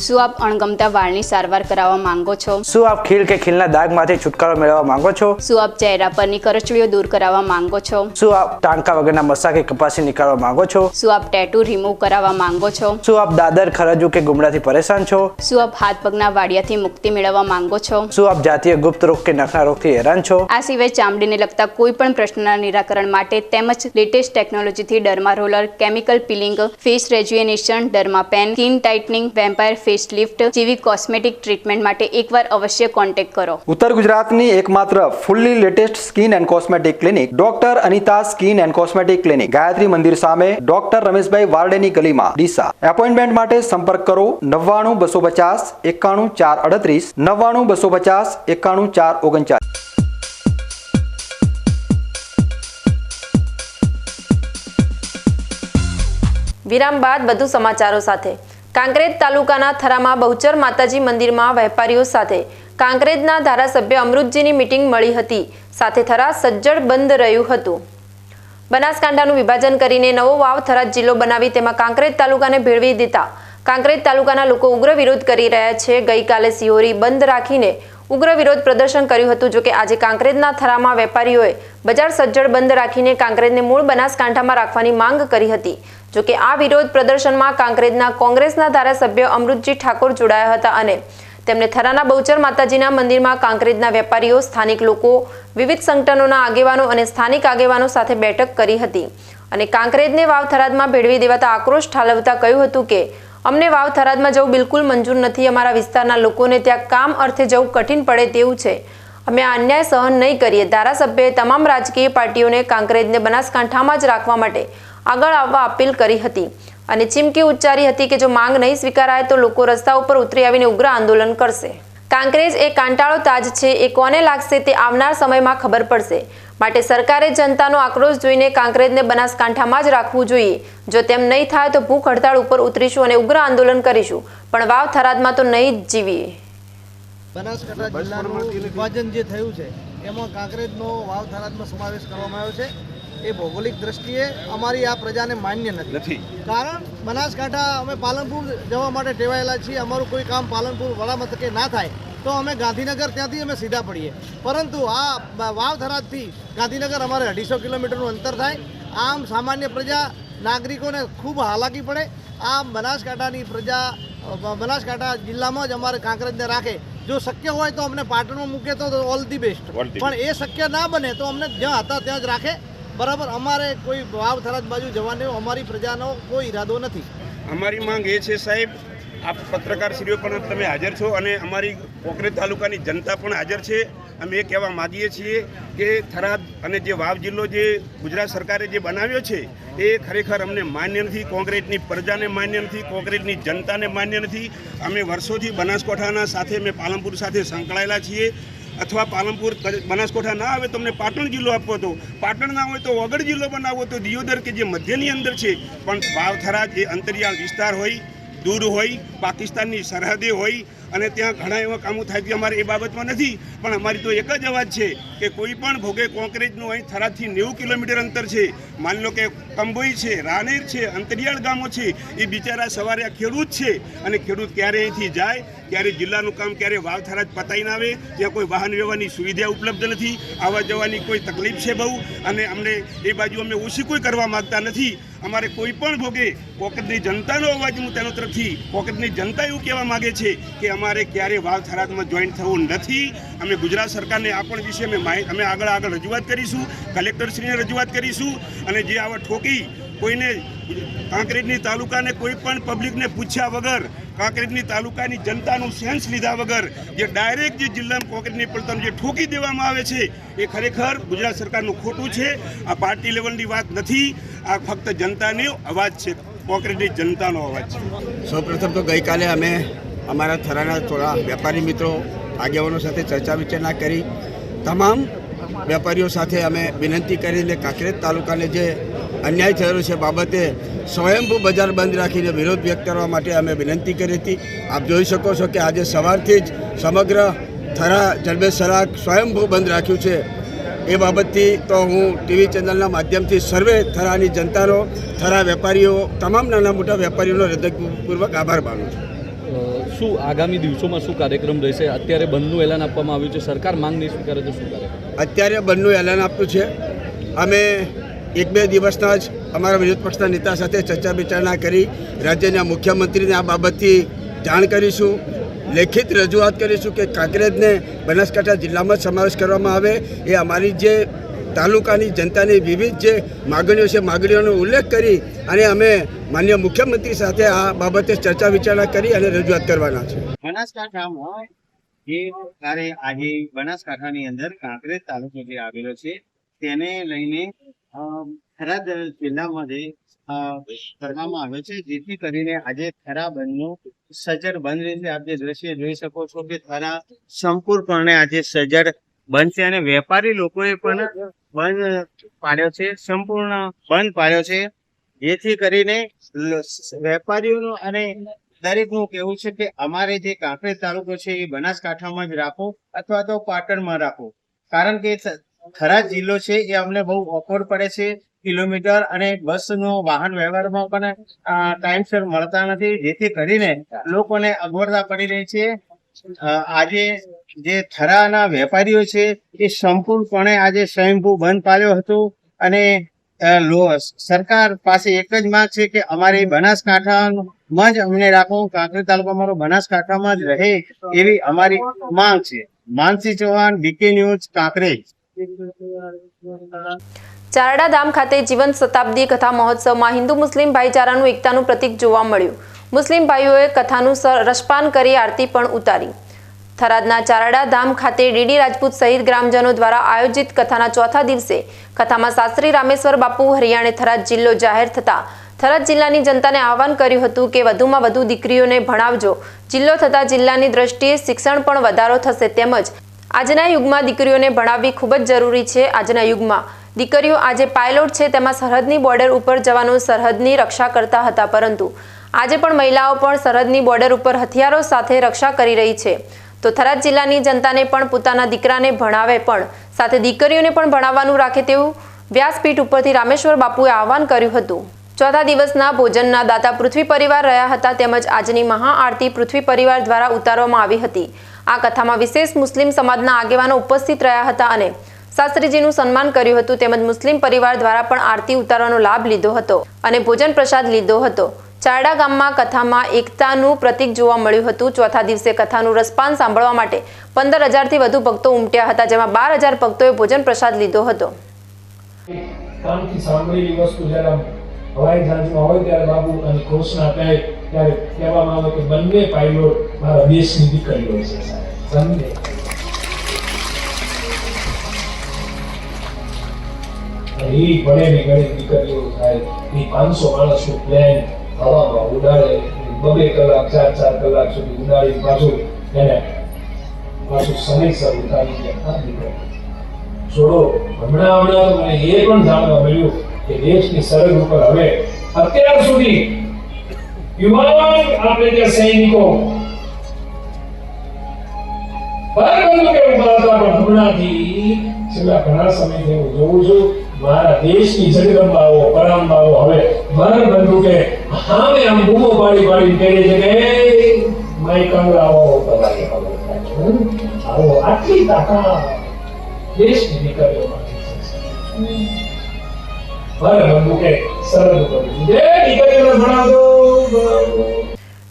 શું આપ અણગમતા વાળની સારવાર કરાવવા માંગો છો? શું આપ ખીલ કે ખીલના દાગમાંથી છુટકારો મેળવવા માંગો છો? શું આપ ચહેરા પરની કરચલીઓ દૂર કરાવવા માંગો છો? શું આપ ટાંકા વગરના મસા કે કપાસી નીકાળવા માંગો છો? શું આપ ટેટુ રિમૂવ કરાવવા માંગો છો? શું આપ દાદર, ખરજુ કે ગુમડાથી પરેશાન છો? શું આપ હાથ પગના વાડિયાથી મુક્તિ મેળવવા માંગો છો? શું આપ જાતીય ગુપ્ત રોગ કે નખના રોગથી હેરાન છો? આ સિવાય ચામડીને લગતા કોઈ પણ પ્રશ્નના નિરાકરણ માટે તેમજ લેટેસ્ટ ટેકનોલોજીથી derma roller, chemical peeling, face rejuvenation, derma pen, skin tightening, vampire face lift જેવી કોસ્મેટિક ટ્રીટમેન્ટ માટે એકવાર અવશ્ય કોન્ટેક્ટ કરો. ઉત્તર ગુજરાતની એકમાત્ર fully latest skin and cosmetic clinic doctor Anita skin and cosmetic clinic, Gayatri Mandir સામે, ડોક્ટર રમેશભાઈ વારડેની ગલીમાં, ડીસા. એપોઇન્ટમેન્ટ માટે સંપર્ક કરો 99 250 91 438, 99 250 91 439. વિરામ બાદ વધુ સમાચારો સાથે. કાંકરેજ તાલુકાના થરામાં બહુચર માતાજી મંદિરમાં વેપારીઓ સાથે કાંકરેજના ધારાસભ્ય અમૃતજીની મીટિંગ મળી હતી. સાથે થરા સજ્જડ બંધ રહ્યું હતું. બનાસકાંઠાનું વિભાજન કરીને નવો વાવ થરાદ જિલ્લો બનાવી તેમાં કાંકરેજ તાલુકાને ભેળવી દેતા કાંકરેજ તાલુકાના લોકો ઉગ્ર વિરોધ કરી રહ્યા છે. ગઈકાલે સિહોરી બંધ રાખીને ઉગ્ર વિરોધ પ્રદર્શન કર્યું હતું. જોકે આજે કાંકરેજના થરામાં વેપારીઓએ બજાર સજ્જડ બંધ રાખીને કાંકરેજને મૂળ બનાસકાંઠામાં રાખવાની માંગ કરી હતી. જોકે આ વિરોધ પ્રદર્શનમાં કાંકરેજના કોંગ્રેસના ધારાસભ્ય અમૃતજી ઠાકોર જોડાયા હતા અને તેમણે થરાના બહુચર માતાજીના મંદિરમાં કાંકરેજના વેપારીઓ, સ્થાનિક લોકો, વિવિધ સંગઠનોના આગેવાનો અને સ્થાનિક આગેવાનો સાથે બેઠક કરી હતી અને કાંકરેજને વાવ થરાદમાં ભેળવી દેવાતા આક્રોશ ઠાલવતા કહ્યું હતું કે અમને વાવ થરાદમાં જવું બિલકુલ મંજૂર નથી. અમારા વિસ્તારના લોકોને ત્યાં કામ અર્થે જવું કઠિન પડે તેવું છે. અમે આ અન્યાય સહન નહીં કરીએ. ધારાસભ્યએ તમામ રાજકીય પાર્ટીઓને કાંકરેજને બનાસકાંઠામાં જ રાખવા માટે આગળ આવવા અપીલ કરી હતી અને ચીમકી ઉચ્ચારી હતી કે જો માંગ નહીં સ્વીકારાય તો લોકો રસ્તા ઉપર ઉતરી આવીને ઉગ્ર આંદોલન કરશે. કાંકરેજ એ કાંટાળો તાજ છે, એ કોને લાગશે તે આવનાર સમયમાં ખબર પડશે. માટે સરકારે જનતાનો આક્રોશ જોઈને કાંકરેજને બનાસકાંઠામાં જ રાખવું જોઈએ. જો તેમ નહીં થાય તો ભૂખ હડતાળ ઉપર ઉતરીશું અને ઉગ્ર આંદોલન કરીશું, પણ વાવ થરાદમાં તો નહીં જ જીવીએ. બનાસકાંઠા જિલ્લાનું વિભાજન જે થયું છે એમાં કાંકરેજનો વાવ થરાદમાં સમાવેશ કરવામાં આવ્યો છે. એ ભૌગોલિક દ્રષ્ટિએ અમારી આ પ્રજાને માન્ય નથી. કારણ બનાસકાંઠા અમે પાલનપુર જવા માટે ટેવાયેલા છીએ. અમારું કોઈ કામ પાલનપુર વડા મથકે ના થાય તો અમે ગાંધીનગર ત્યાંથી અમે સીધા પડીએ, પરંતુ આ વાવ થરાદથી ગાંધીનગર અમારે 250 કિલોમીટરનું અંતર થાય. આમ સામાન્ય પ્રજા નાગરિકોને ખૂબ હાલાકી પડે. આ બનાસકાંઠાની પ્રજા બનાસકાંઠા જિલ્લામાં જ અમારે કાંકરેજને રાખે. જો શક્ય હોય તો અમને પાટણમાં મૂકે તો ઓલ ધી બેસ્ટ, પણ એ શક્ય ના બને તો અમને જ્યાં હતા ત્યાં જ રાખે. બરાબર, અમારે કોઈ વાવ થરાદ બાજુ જવાનો અમારી પ્રજાનો કોઈ ઈરાદો નથી. અમારી માંગ એ છે સાહેબ, આપ પત્રકારશ્રીઓ પણ તમે હાજર છો અને અમારી કોકરેજ તાલુકાની જનતા પણ હાજર છે. અમે એ કહેવા માગીએ છીએ કે થરાદ અને જે વાવ જિલ્લો જે ગુજરાત સરકારે જે બનાવ્યો છે એ ખરેખર અમને માન્ય નથી. કોંગ્રેસની પ્રજાને માન્ય નથી, કોંગ્રેસની જનતાને માન્ય નથી. અમે વર્ષોથી બનાસકાંઠાના સાથે અમે પાલનપુર સાથે સંકળાયેલા છીએ. અથવા પાલનપુર બનાસકાંઠા ના આવે તો અમને પાટણ જિલ્લો આપવો હતો, પાટણ ના હોય તો વગડ જિલ્લો બનાવવો હતો, દિયોદર કે જે મધ્યની અંદર છે. પણ વાવ થરાદ જે અંતરિયાળ વિસ્તાર હોય, દૂર હોય, પાકિસ્તાનની સરહદે હોય અને ત્યાં ઘણા એવા કામો થાય છે. અમારે એ બાબતમાં નથી, પણ અમારી તો એક જ અવાજ છે કે કોઈ પણ ભોગે કોંકરેજનું અહીં થરાદથી 90 કિલોમીટર અંતર છે. માની લો કે કંબોઈ છે, રાનેર છે, અંતરિયાળ ગામો છે, એ બિચારા સવારે આ ખેડૂત છે અને ખેડૂત ક્યારે અહીંથી જાય, ક્યારે જિલ્લાનું કામ ક્યારે વાવ થરાદ પતાઈ ના આવે. ત્યાં કોઈ વાહન વ્યવહારની સુવિધા ઉપલબ્ધ નથી, આવવા જવાની કોઈ તકલીફ છે બહુ, અને અમને એ બાજુ અમે ઓછી કોઈ કરવા માગતા નથી. અમારે કોઈ પણ ભોગે કોંકરેજની જનતાનો અવાજ હું તેનો તરફથી કોંકરેજની જનતા એવું કહેવા માગે છે કે અમારે ક્યારે વાવ થરાદમાં જોઈન્ટ થવું નથી. અમે ગુજરાત સરકારને આ પણ વિશે અમે આગળ રજૂઆત કરીશું, કલેક્ટરશ્રીને રજૂઆત કરીશું. અને જે આવા ઠોકી કોઈને કાંકરેજની તાલુકાને કોઈ પણ પબ્લિકને પૂછ્યા વગર, કાંકરેજની તાલુકાની જનતાનું સેન્સ લીધા વગર જે ડાયરેક્ટ જે જિલ્લામાં કોંકરેજની પડતાનું જે ઠોકી દેવામાં આવે છે એ ખરેખર ગુજરાત સરકારનું ખોટું છે. આ પાર્ટી લેવલની વાત નથી, આ ફક્ત જનતાનો અવાજ છે, કોંકરેજની જનતાનો અવાજ છે. સૌપ્રથમ તો ગઈકાલે અમે અમારા થરાના થોડા વેપારી મિત્રો આગેવાનો સાથે ચર્ચા વિચારણા કરી. તમામ વેપારીઓ સાથે અમે વિનંતી કરીને કાંકરેજ તાલુકાને જે અન્યાય થયેલો છે બાબતે સ્વયંભૂ બજાર બંધ રાખીને વિરોધ વ્યક્ત કરવા માટે અમે વિનંતી કરી હતી. આપ જોઈ શકો છો કે આજે સવારથી જ સમગ્ર થરા જડબે સરાક સ્વયંભૂ બંધ રાખ્યું છે. એ બાબતથી તો હું ટીવી ચેનલના માધ્યમથી સર્વે થરાની જનતાનો, થરા વેપારીઓ, તમામ નાના મોટા વેપારીઓનો હૃદયપૂર્વક આભાર માનું છું. શું આગામી દિવસોમાં શું કાર્યક્રમ રહેશે? અત્યારે બંધનું એલાન આપવામાં આવ્યું છે, સરકાર માંગ નહીં સ્વીકારે તો શું કરે? અત્યારે બંધનું એલાન આપ્યું છે. અમે 1-2 દિવસના જ અમારા વિરોધ પક્ષના નેતા સાથે ચર્ચા વિચારણા કરી રાજ્યના મુખ્યમંત્રીને આ બાબતથી જાણ કરીશું, લેખિત રજૂઆત કરીશું કે કાંકરેજને બનાસકાંઠા જિલ્લામાં જ સમાવેશ કરવામાં આવે. એ અમારી જે તાલુકાની જનતાની વિવિધ જે માગણીઓ છે, માગણીઓનો ઉલ્લેખ કરી અને અમે માન્ય મુખ્યમંત્રી સાથે આ બાબતે ચર્ચા વિચારણા કરી અને રજૂઆત કરવાના છે. બનાસકાંઠામાં જે ત્યારે આજે બનાસકાંઠાની અંદર કાંકરેજ તાલુકો જે આવેલો છે તેને લઈને થરાદ જિલ્લામાં જે કરવામાં આવે છે, જેથી કરીને આજે થરા બંધનું સજ્જડ બંધ રહેશે. આપ જે દ્રશ્ય જોઈ શકો છો કે થરા સંપૂર્ણપણે આજે સજ્જડ બંધ છે અને વેપારી લોકોએ પણ બંધ પાડ્યો છે, સંપૂર્ણ બંધ પાડ્યો છે. જેથી કરીને વેપારીઓનું અને દરેકનું કહેવું છે કે અમારે જે કાંકરેજ તાલુકો છે એ બનાસકાંઠામાં જ રાખો અથવા તો પાટણમાં રાખો. કારણ કે થરાદ જિલ્લો છે એ અમને બહુ ઓકવર્ડ પડે છે. કિલોમીટર અને બસનો વાહન વ્યવહારમાં પણ ટાઈમસર મળતા નથી, જેથી કરીને લોકોને અગવડતા પડી રહી છે. આજે જે થરાના વેપારીઓ છે એ સંપૂર્ણપણે આજે સ્વયંભૂ બંધ પાડ્યો હતો અને સરકાર પાસે એક જ માંગ છે કે અમારી બનાસકાંઠામાં જ અમને રાખો, કાંકરેજ તાલુકો અમારો બનાસકાંઠામાં જ રહે એવી અમારી માંગ છે. માનસી ચૌહાણ, ડીકે ન્યૂઝ, કાંકરેજ. ચારડા ધામ ખાતે જીવંત શતાબ્દી કથા મહોત્સવમાં હિન્દુ મુસ્લિમ ભાઈચારાનું એકતાનું પ્રતીક જોવા મળ્યું. મુસ્લિમ ભાઈઓએ કથાનું રસપાન કરી આરતી પણ ઉતારી. થરાદના ચારડા ધામ ખાતે ડીડી રાજપૂત સહિત ગ્રામજનો દ્વારા આયોજિત કથાના ચોથા દિવસે કથામાં શાસ્ત્રી રામેશ્વર બાપુ હરિયાણે થરાદ જિલ્લો જાહેર થતા થરાદ જિલ્લાની જનતાને આહવાન કર્યું હતું કે વધુમાં વધુ દીકરીઓને ભણાવજો. જિલ્લો થતા જિલ્લાની દ્રષ્ટિએ શિક્ષણ પણ વધારો થશે. તેમજ આજના યુગમાં દીકરીઓને ભણાવવી ખૂબ જ જરૂરી છે. આજના યુગમાં દીકરીઓ આજે પાયલોટ છે, તેમાં સરહદની બોર્ડર ઉપર જવાનું સરહદની રક્ષા કરતા હતા, પરંતુ આજે પણ મહિલાઓ પણ સરહદની બોર્ડર ઉપર હથિયારો સાથે રક્ષા કરી રહી છે. તો થરાદ જિલ્લાની જનતાને પણ પોતાના દીકરાને ભણાવે પણ સાથે દીકરીઓને પણ ભણાવવાનું રાખે તેવું વ્યાસપીઠ ઉપરથી રામેશ્વર બાપુએ આહવાન કર્યું હતું. ચોથા દિવસના ભોજનના દાતા પૃથ્વી પરિવાર રહ્યા હતા. તેમજ આજની મહાઆરતી પૃથ્વી પરિવાર દ્વારા ઉતારવામાં આવી હતી. આ કથામાં વિશેષ મુસ્લિમ સમાજના આગેવાનો ઉપસ્થિત રહ્યા હતા અને શાસ્ત્રીજીનું સન્માન કર્યું હતું. તેમજ મુસ્લિમ પરિવાર દ્વારા પણ આરતી ઉતારવાનો લાભ લીધો હતો અને ભોજન પ્રસાદ લીધો હતો. ચારડા ગામમાં કથામાં એકતાનું પ્રતીક જોવા મળ્યું હતું. ચોથા દિવસે કથાનું રસપાન સાંભળવા માટે 15,000થી વધુ ભક્તો ઉમટ્યા હતા, જેમાં 12,000 ભક્તોએ ભોજન પ્રસાદ લીધો હતો. કામથી સાંભળેલી વસ્તુ જ્યારે હવાઈ જહાજમાં હોય ત્યારે બાબુ અને ઘોષણા કહે ત્યારે કહેવામાં આવે કે બંને પાયલોટ મારા દેશની દીકરીઓ છે. બંને એ ભણેલી ગણિત દીકરીઓ થાય એ 500 માણસનું પ્લેન હવામાં ઉડાડે, 2 કલાક 4 કલાક સુધી ઉડાડી પાછું સમયસર ઉતારી ગયા. છોડો હમણાં તો મને એ પણ જાણવા મળ્યું કે દેશની સરહદ ઉપર હવે અત્યાર સુધી યુવાન આપણે જે સૈનિકો બંદૂકે ઉભા હતા, પણ હમણાંથી છેલ્લા ઘણા સમયથી હું જોઉં છું મારા દેશની જગદંબાઓ પરાંબાઓ હવે બંદૂકે સામે આમ બૂમો પાડી કહે છે કે માય કંગરાઓ તમારી ખબર આવો આટલી તાકાત દેશની દીકરીઓમાં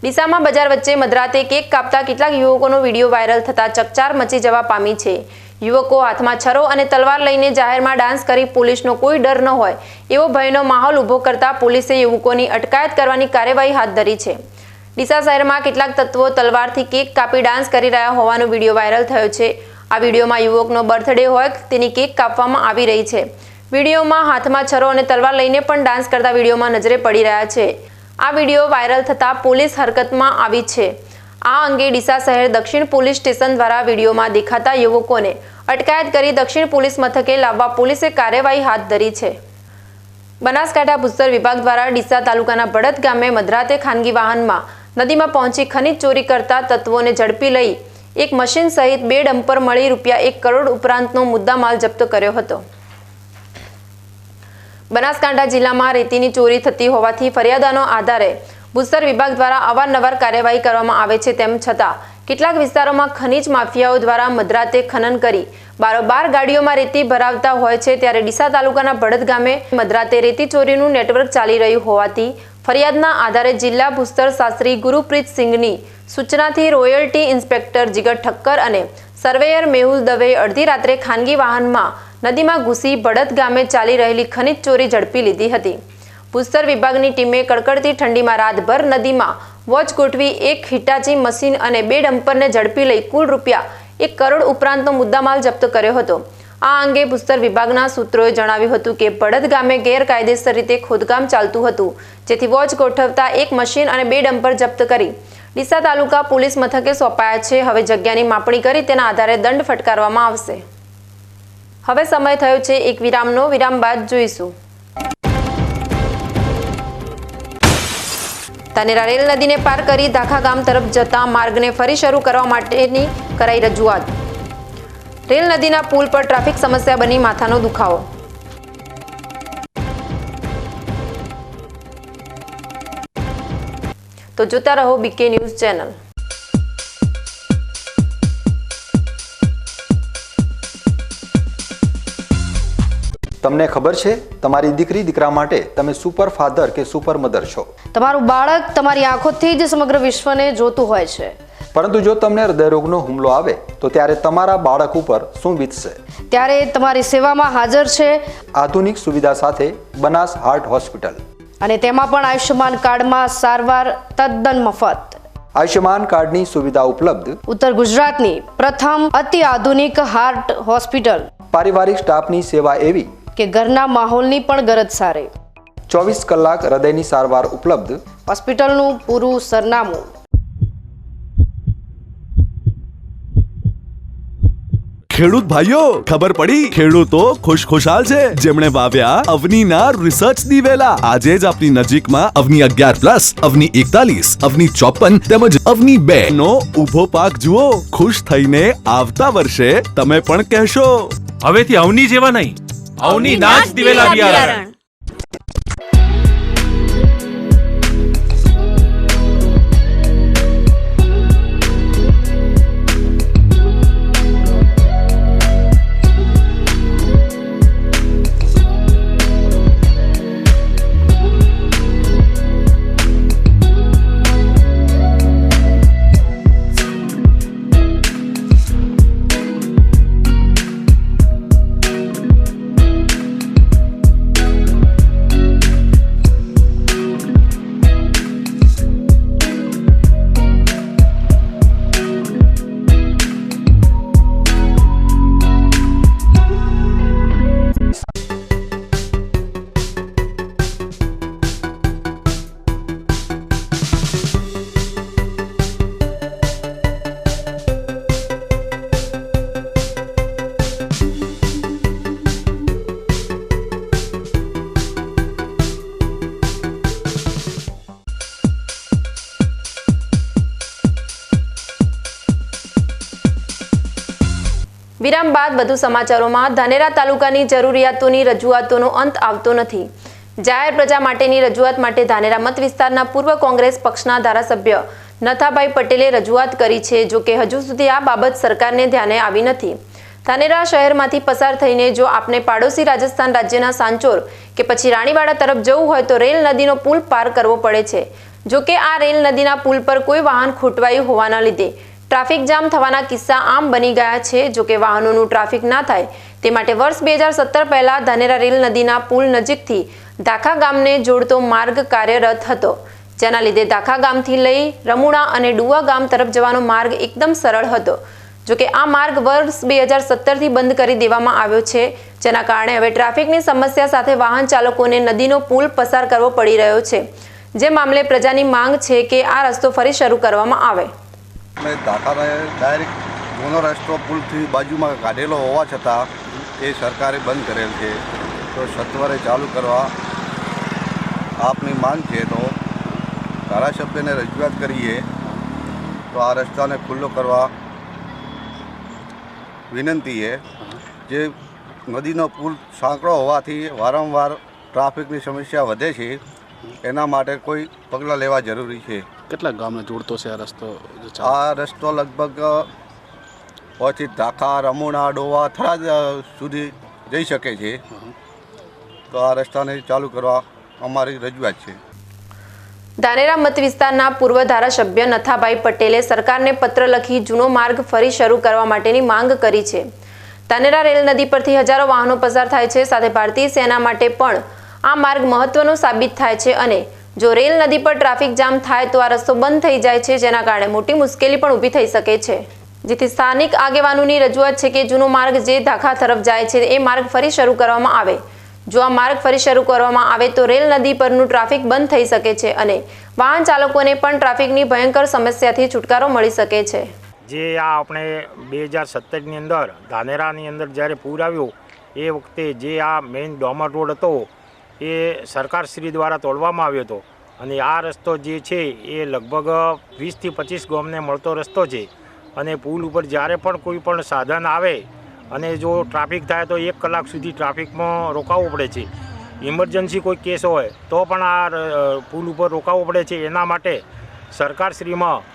ડીસામાં બજાર વચ્ચે મધરાતે કેક કાપતા કેટલાક યુવકોનો વિડીયો વાયરલ થતા ચકચાર મચી જવા પામી છે. યુવકો હાથમાં છરો અને તલવાર લઈને જાહેરમાં ડાન્સ કરી પોલીસનો કોઈ ડર ન હોય એવો ભયનો માહોલ ઊભો કરતા પોલીસે યુવકોની અટકાયત કરવાની કાર્યવાહી હાથ ધરી છે. ડીસા શહેરમાં કેટલાક તત્વો તલવારથી કેક કાપી ડાન્સ કરી રહ્યા હોવાનો વિડીયો વાયરલ થયો છે. આ વિડીયોમાં યુવકનો બર્થડે હોય તેની કેક કાપવામાં આવી રહી છે. વિડીયોમાં હાથમાં છરો અને તલવાર લઈને પણ ડાન્સ કરતા વિડીયોમાં નજરે પડી રહ્યા છે. આ વિડીયો વાયરલ થતાં પોલીસ હરકતમાં આવી છે. આ અંગે ડીસા શહેર દક્ષિણ પોલીસ સ્ટેશન દ્વારા વિડીયોમાં દેખાતા યુવકોને અટકાયત કરી દક્ષિણ પોલીસ મથકે લાવવા પોલીસે કાર્યવાહી હાથ ધરી છે. બનાસકાંઠા ભૂસ્તર વિભાગ દ્વારા ડીસા તાલુકાના બળદ ગામે મધરાતે ખાનગી વાહનમાં નદીમાં પહોંચી ખનીજ ચોરી કરતા તત્વોને ઝડપી લઈ એક મશીન સહિત 2 ડમ્પર મળી ₹1 કરોડ ઉપરાંતનો મુદ્દામાલ જપ્ત કર્યો હતો. બનાસકાંઠા જિલ્લામાં રેતીની ચોરી થતી હોવાથી ફરિયાદોના આધારે ભૂસ્તર વિભાગ દ્વારા અવારનવાર કાર્યવાહી કરવામાં આવે છે. તેમ છતાં કેટલાક વિસ્તારોમાં ખનીજ માફિયાઓ દ્વારા મધરાતે ખનન કરી બારોબાર ગાડીઓમાં રેતી ભરાવતા હોય છે. ત્યારે ડીસા તાલુકાના બળદ ગામે મધરાતે રેતી ચોરીનું નેટવર્ક ચાલી રહ્યું હોવાથી ફરિયાદના આધારે જિલ્લા ભૂસ્તર શાસ્ત્રી ગુરુપ્રીત સિંઘની સૂચનાથી રોયલ્ટી ઇન્સ્પેક્ટર જીગર ઠક્કર અને સર્વેયર મેહુલ દવેએ અડધી રાત્રે ખાનગી વાહનમાં નદીમાં ઘૂસી બળદ ગામે ચાલી રહેલી ખનીજ ચોરી ઝડપી લીધી હતી. ભૂસ્તર વિભાગની ટીમે કડકડતી ઠંડીમાં રાતભર નદીમાં વોચ ગોઠવી એક હિટાચી મશીન અને 2 ડમ્પરને ઝડપી લઈ કુલ ₹1 કરોડ ઉપરાંતનો મુદ્દામાલ જપ્ત કર્યો હતો. આ અંગે ભૂસ્તર વિભાગના સૂત્રોએ જણાવ્યું હતું કે બળદ ગામે ગેરકાયદેસર રીતે ખોદકામ ચાલતું હતું, જેથી વોચ ગોઠવતા એક મશીન અને 2 ડમ્પર જપ્ત કરી ડીસા તાલુકા પોલીસ મથકે સોંપાયા છે. હવે જગ્યાની માપણી કરી તેના આધારે દંડ ફટકારવામાં આવશે. હવે સમય થયો છે એક વિરામનો. વિરામ બાદ જોઈશું. ધાનેરા રેલ નદીને પાર કરી ધાખા ગામ તરફ જતા માર્ગને ફરી શરૂ કરવા માટેની કરાઈ રજૂઆત. રેલ નદીના પુલ પર ટ્રાફિક સમસ્યા બની માથાનો દુખાવો. તો જોતા રહો બીકે ન્યૂઝ ચેનલ. તમને ખબર છે તમારી દીકરી દીકરા માટે તમે સુપર ફાધર કે સુપર મધર છો. તમારું બાળક તમારી આંખોથી જ સમગ્ર વિશ્વને જોતું હોય છે. પરંતુ જો તમને હૃદયરોગનો હુમલો આવે તો ત્યારે તમારા બાળક ઉપર શું વીતશે? ત્યારે તમારી સેવામાં હાજર છે આધુનિક સુવિધા સાથે બનાસ હાર્ટ હોસ્પિટલ, અને તેમાં પણ આયુષ્યમાન કાર્ડમાં સારવાર તદ્દન મફત. આયુષ્યમાન કાર્ડની સુવિધા ઉપલબ્ધ ઉત્તર ગુજરાતની પ્રથમ અતિ આધુનિક હાર્ટ હોસ્પિટલ. પારિવારિક સ્ટાફની સેવા એવી કે ઘરના માહોલની પણ ગરજ સારી. 24 કલાક હૃદયની સારવાર ઉપલબ્ધ. હોસ્પિટલનું પૂરું સરનામું. ખેડૂત ભાઈઓ, ખબર પડી? ખેડૂતો ખુશખુશાલ છે જેમણે વાવ્યા અવનીના રિસર્ચ દિવેલા. આજે જ આપની નજીકમાં અવની 11+, અવની 41, અવની 54 તેમજ અવની 2 નો ઊભો પાક જુઓ. ખુશ થઈને આવતા વર્ષે તમે પણ કહેશો, હવેથી અવની જેવા નહીં, અવની ના જ દિવેલા બિયારણ. વિરામ બાદ વધુ સમાચારોમાં. ધાનેરા તાલુકાની જરૂરિયાતોની રજૂઆતોનો અંત આવતો નથી. જાહેર પ્રજા માટેની રજૂઆત માટે ધાનેરા મત વિસ્તારના પૂર્વ કોંગ્રેસ પક્ષના ધારાસભ્ય નથાભાઈ પટેલે રજૂઆત કરી છે. જો કે હજુ સુધી આ બાબત સરકારને ધ્યાને આવી નથી. ધાનેરા શહેરમાંથી પસાર થઈને જો આપને પાડોશી રાજસ્થાન રાજ્યના સાંચોર કે પછી રાણીવાડા તરફ જવું હોય તો રેલ નદીનો પુલ પાર કરવો પડે છે. જો કે આ રેલ નદીના પુલ પર કોઈ વાહન ખૂટવાયું હોવાના લીધે ટ્રાફિક જામ થવાના કિસ્સા આમ બની ગયા છે. જો કે વાહનોનું ટ્રાફિક ના થાય તે માટે વર્ષ 2017 પહેલા ધાનેરા રેલ નદીના પુલ નજીકથી દાખા ગામને જોડતો માર્ગ કાર્યરત હતો, જેના લીધે દાખા ગામથી લઈ રમુણા અને ડુવા ગામ તરફ જવાનો માર્ગ એકદમ સરળ હતો. જો કે આ માર્ગ વર્ષ 2017થી બંધ કરી દેવામાં આવ્યો છે, જેના કારણે હવે ટ્રાફિકની સમસ્યા સાથે વાહન ચાલકોને નદીનો પુલ પસાર કરવો પડી રહ્યો છે. જે મામલે પ્રજાની માંગ છે કે આ રસ્તો ફરી શરૂ કરવામાં આવે. દાખા ડાયરેક્ટ જૂનો રસ્તો પુલથી બાજુમાં કાઢેલો હોવા છતાં એ સરકારે બંધ કરેલ છે, તો સત્વરે ચાલુ કરવા આપની માંગ છે. તો ધારાસભ્યને રજૂઆત કરીએ તો આ રસ્તાને ખુલ્લો કરવા વિનંતી છે. જે નદીનો પુલ સાંકડો હોવાથી વારંવાર ટ્રાફિકની સમસ્યા વધે છે, એના માટે કોઈ પગલાં લેવા જરૂરી છે. કેટલા ગામને જોડતો છે આ રસ્તો? આ રસ્તો લગભગ પછી દાખા, રમુણા, ડોવા, થરાદ સુધી જઈ શકે છે. તો આ રસ્તાને ચાલુ કરવા અમારી રજૂઆત છે. ધાનેરા મત વિસ્તારના પૂર્વ ધારાસભ્ય નથાભાઈ પટેલે સરકારને પત્ર લખી જૂનો માર્ગ ફરી શરૂ કરવા માટેની માંગ કરી છે. ધાનેરા રેલ નદી પરથી હજારો વાહનો પસાર થાય છે, સાથે ભારતીય સેના માટે પણ આ માર્ગ મહત્વનો સાબિત થાય છે. અને જો રેલ નદી પર ટ્રાફિક જામ થાય તો આ રસ્તો બંધ થઈ જાય છે, જેના કારણે મોટી મુશ્કેલી પણ ઊભી થઈ શકે છે. જેથી સ્થાનિક આગેવાનોની રજૂઆત છે કે જૂનો માર્ગ જે દાખા તરફ જાય છે એ માર્ગ ફરી શરૂ કરવામાં આવે. જો આ માર્ગ ફરી શરૂ કરવામાં આવે તો રેલ નદી પરનું ટ્રાફિક બંધ થઈ શકે છે અને વાહન ચાલકોને પણ ટ્રાફિકની ભયંકર સમસ્યાથી છુટકારો મળી શકે છે. જે આ આપણે 2017ની અંદર ધાનેરાની અંદર જ્યારે પૂર આવ્યું એ વખતે જે આ મેઇન ડોમર રોડ હતો એ સરકારશ્રી દ્વારા તોડવામાં આવ્યો હતો, અને આ રસ્તો જે છે એ લગભગ 20થી 25 ગામને મળતો રસ્તો છે. અને પુલ ઉપર જ્યારે પણ કોઈ પણ સાધન આવે અને જો ટ્રાફિક થાય તો 1 કલાક સુધી ટ્રાફિકમાં રોકાવવું પડે છે. ઇમરજન્સી કોઈ કેસ હોય તો પણ આ પુલ ઉપર રોકાવવું પડે છે. એના માટે સરકારશ્રીમાં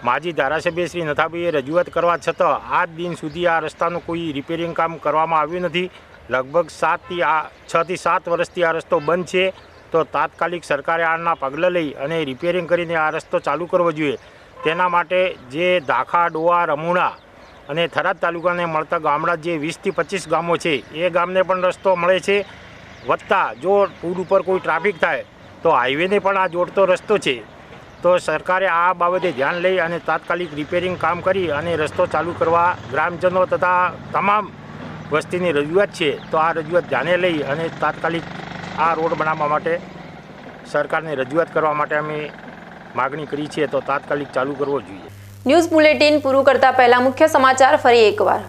માજી ધારાસભ્ય શ્રી નથાભાઈએ રજૂઆત કરવા છતાં આજ દિન સુધી આ રસ્તાનું કોઈ રિપેરિંગ કામ કરવામાં આવ્યું નથી. લગભગ 6 થી 7 વર્ષથી આ રસ્તો બંધ છે. તો તાત્કાલિક સરકારે આના પગલાં લઈ અને રિપેરિંગ કરીને આ રસ્તો ચાલુ કરવો જોઈએ. તેના માટે જે દાખા, ડોવા, રમુણા અને થરાદ તાલુકાને મળતા ગામડા જે 20થી 25 ગામો છે એ ગામને પણ રસ્તો મળે છે. વત્તા જો પુલ ઉપર કોઈ ટ્રાફિક થાય તો હાઈવેને પણ આ જોડતો રસ્તો છે. તો સરકારે આ બાબતે ધ્યાન લઈ અને તાત્કાલિક રિપેરિંગ કામ કરી અને રસ્તો ચાલુ કરવા ગ્રામજનો તથા તમામ વસ્તીની રજૂઆત છે. તો આ રજૂઆત ધ્યાને લઈ અને તાત્કાલિક આ રોડ બનાવવા માટે સરકારને રજૂઆત કરવા માટે અમે માગણી કરી છે તો તાત્કાલિક ચાલુ કરવો જોઈએ. ન્યૂઝ બુલેટિન પૂરું કરતા પહેલા મુખ્ય સમાચાર ફરી એકવાર.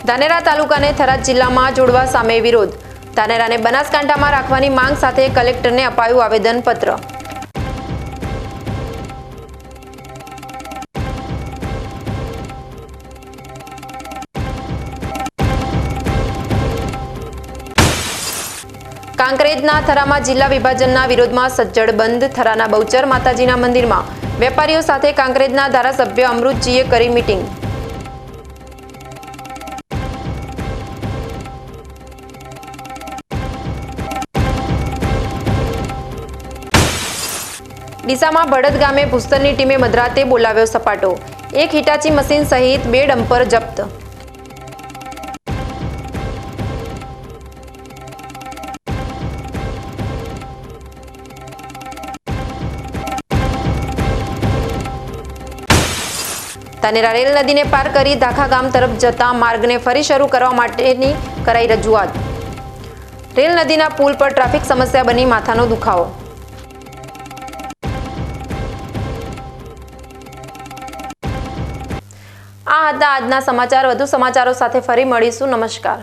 ધાનેરા તાલુકાને થરાદ જિલ્લામાં જોડવા સામે વિરોધ. ધાનેરાને બનાસકાંઠામાં રાખવાની માંગ સાથે કલેક્ટરને અપાયું આવેદનપત્ર. કાંકરેજના થરામાં જિલ્લા વિભાજનના વિરોધમાં સજ્જડ બંધ. થરાના બહુચર માતાજીના મંદિરમાં વેપારીઓ સાથે કાંકરેજના ધારાસભ્ય અમૃતજીએ કરી મીટિંગ. ડીસામાં બળદ ગામે ભૂસ્તરની ટીમે મધરાતે બોલાવ્યો સપાટો. એક હિટાચી મશીન સહિત 2 ડમ્પર જપ્ત. ધાનેરા રેલ નદીને પાર કરી દાખા ગામ તરફ જતા માર્ગને ફરી શરૂ કરવા માટેની કરાઈ રજૂઆત. રેલ નદીના પુલ પર ટ્રાફિક સમસ્યા બની માથાનો દુખાવો. આ હતા આજના સમાચાર. વધુ સમાચારો સાથે ફરી મળીશું. નમસ્કાર.